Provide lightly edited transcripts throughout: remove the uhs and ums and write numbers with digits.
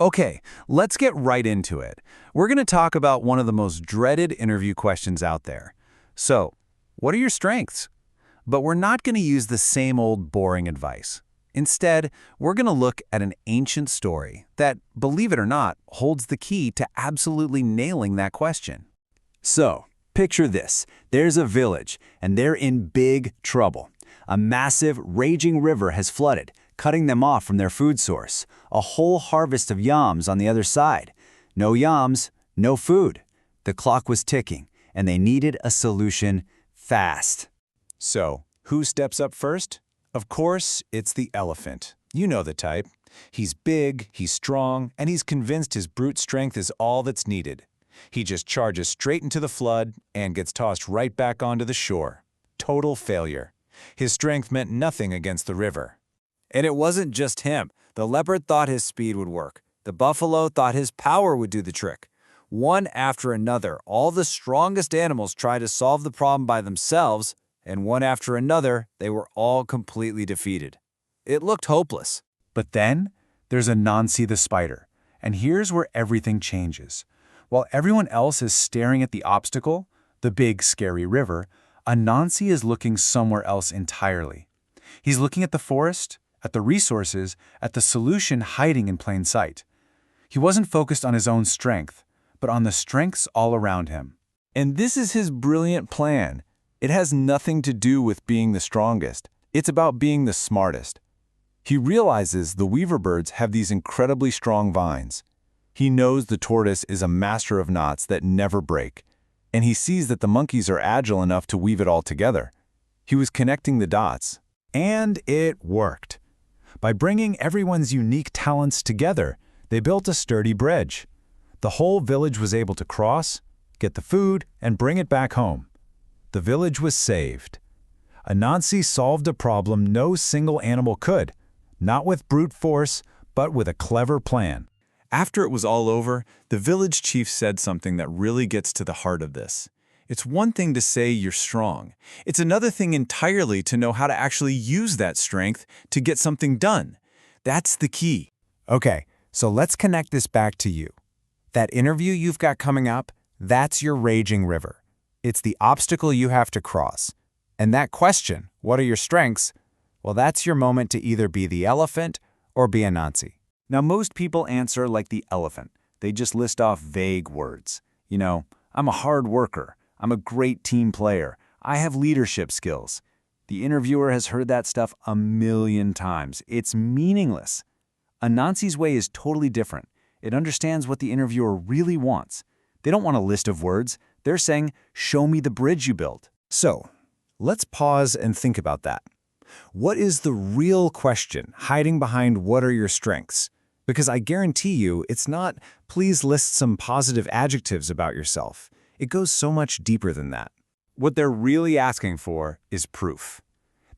Okay, let's get right into it. We're going to talk about one of the most dreaded interview questions out there. So, what are your strengths? But we're not going to use the same old boring advice. Instead, we're going to look at an ancient story that, believe it or not, holds the key to absolutely nailing that question. So, picture this. There's a village, and they're in big trouble. A massive, raging river has flooded, cutting them off from their food source. A whole harvest of yams on the other side. No yams, no food. The clock was ticking, and they needed a solution fast. So, who steps up first? Of course, it's the elephant. You know the type. He's big, he's strong, and he's convinced his brute strength is all that's needed. He just charges straight into the flood and gets tossed right back onto the shore. Total failure. His strength meant nothing against the river. And it wasn't just him. The leopard thought his speed would work. The buffalo thought his power would do the trick. One after another, all the strongest animals tried to solve the problem by themselves, and one after another, they were all completely defeated. It looked hopeless. But then, there's Anansi the spider. And here's where everything changes. While everyone else is staring at the obstacle, the big, scary river, Anansi is looking somewhere else entirely. He's looking at the forest, at the resources, at the solution hiding in plain sight. He wasn't focused on his own strength, but on the strengths all around him. And this is his brilliant plan. It has nothing to do with being the strongest. It's about being the smartest. He realizes the weaver birds have these incredibly strong vines. He knows the tortoise is a master of knots that never break. And he sees that the monkeys are agile enough to weave it all together. He was connecting the dots. And it worked. By bringing everyone's unique talents together, they built a sturdy bridge. The whole village was able to cross, get the food, and bring it back home. The village was saved. Anansi solved a problem no single animal could, not with brute force, but with a clever plan. After it was all over, the village chief said something that really gets to the heart of this. It's one thing to say you're strong. It's another thing entirely to know how to actually use that strength to get something done. That's the key. Okay, so let's connect this back to you. That interview you've got coming up, that's your raging river. It's the obstacle you have to cross. And that question, what are your strengths? Well, that's your moment to either be the elephant or be Anansi. Now, most people answer like the elephant. They just list off vague words. You know, I'm a hard worker. I'm a great team player. I have leadership skills. The interviewer has heard that stuff a million times. It's meaningless. Anansi's way is totally different. It understands what the interviewer really wants. They don't want a list of words. They're saying, show me the bridge you built. So, let's pause and think about that. What is the real question hiding behind what are your strengths? Because I guarantee you, it's not, please list some positive adjectives about yourself. It goes so much deeper than that. What they're really asking for is proof.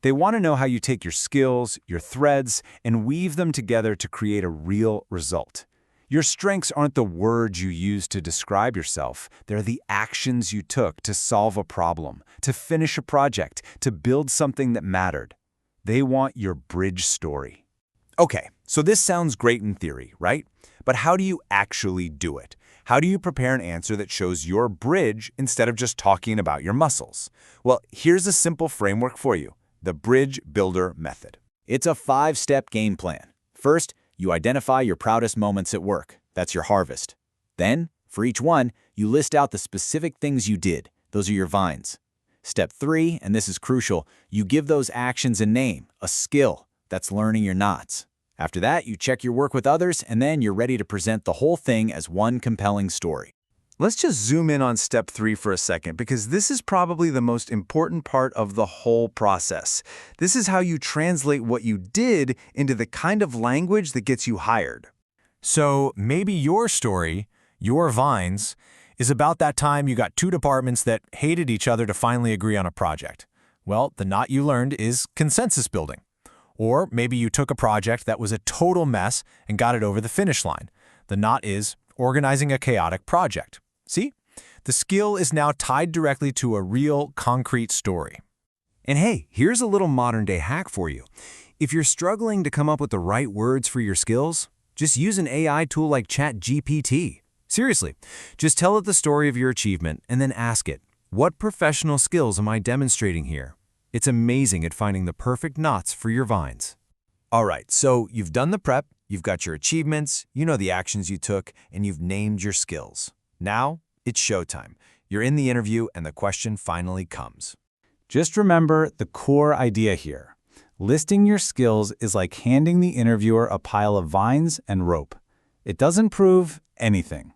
They want to know how you take your skills, your threads, and weave them together to create a real result. Your strengths aren't the words you use to describe yourself. They're the actions you took to solve a problem, to finish a project, to build something that mattered. They want your bridge story. Okay, so this sounds great in theory, right? But how do you actually do it? How do you prepare an answer that shows your bridge instead of just talking about your muscles? Well, here's a simple framework for you, the Bridge Builder Method. It's a 5-step game plan. First, you identify your proudest moments at work. That's your harvest. Then, for each one, you list out the specific things you did. Those are your vines. Step 3, and this is crucial, you give those actions a name, a skill. That's learning your knots. After that, you check your work with others, and then you're ready to present the whole thing as one compelling story. Let's just zoom in on step 3 for a second, because this is probably the most important part of the whole process. This is how you translate what you did into the kind of language that gets you hired. So maybe your story, your vines, is about that time you got 2 departments that hated each other to finally agree on a project. Well, the knot you learned is consensus building. Or maybe you took a project that was a total mess and got it over the finish line. The knot is organizing a chaotic project. See? The skill is now tied directly to a real, concrete story. And hey, here's a little modern-day hack for you. If you're struggling to come up with the right words for your skills, Just use an AI tool like ChatGPT. Seriously, just tell it the story of your achievement and then ask it, what professional skills am I demonstrating here? It's amazing at finding the perfect knots for your vines. All right, so you've done the prep, you've got your achievements, you know the actions you took, and you've named your skills. Now, it's showtime. You're in the interview and the question finally comes. Just remember the core idea here. Listing your skills is like handing the interviewer a pile of vines and rope. It doesn't prove anything.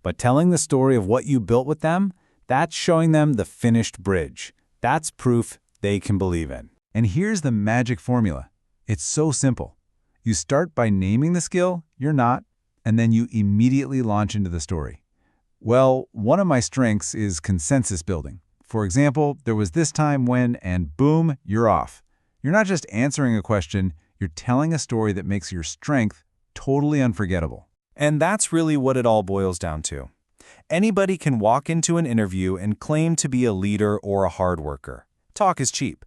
But telling the story of what you built with them, that's showing them the finished bridge. That's proof they can believe in. And here's the magic formula. It's so simple. You start by naming the skill you're not, and then you immediately launch into the story. Well, one of my strengths is consensus building. For example, there was this time when, and boom, you're off. You're not just answering a question, you're telling a story that makes your strength totally unforgettable. And that's really what it all boils down to. Anybody can walk into an interview and claim to be a leader or a hard worker. Talk is cheap.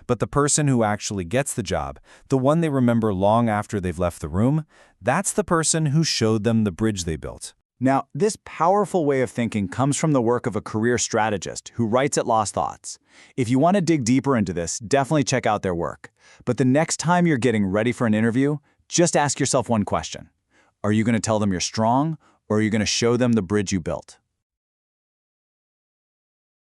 But the person who actually gets the job, the one they remember long after they've left the room, that's the person who showed them the bridge they built. Now, this powerful way of thinking comes from the work of a career strategist who writes at Lost Thoughts. If you want to dig deeper into this, definitely check out their work. But the next time you're getting ready for an interview, just ask yourself one question. Are you going to tell them you're strong, or are you going to show them the bridge you built?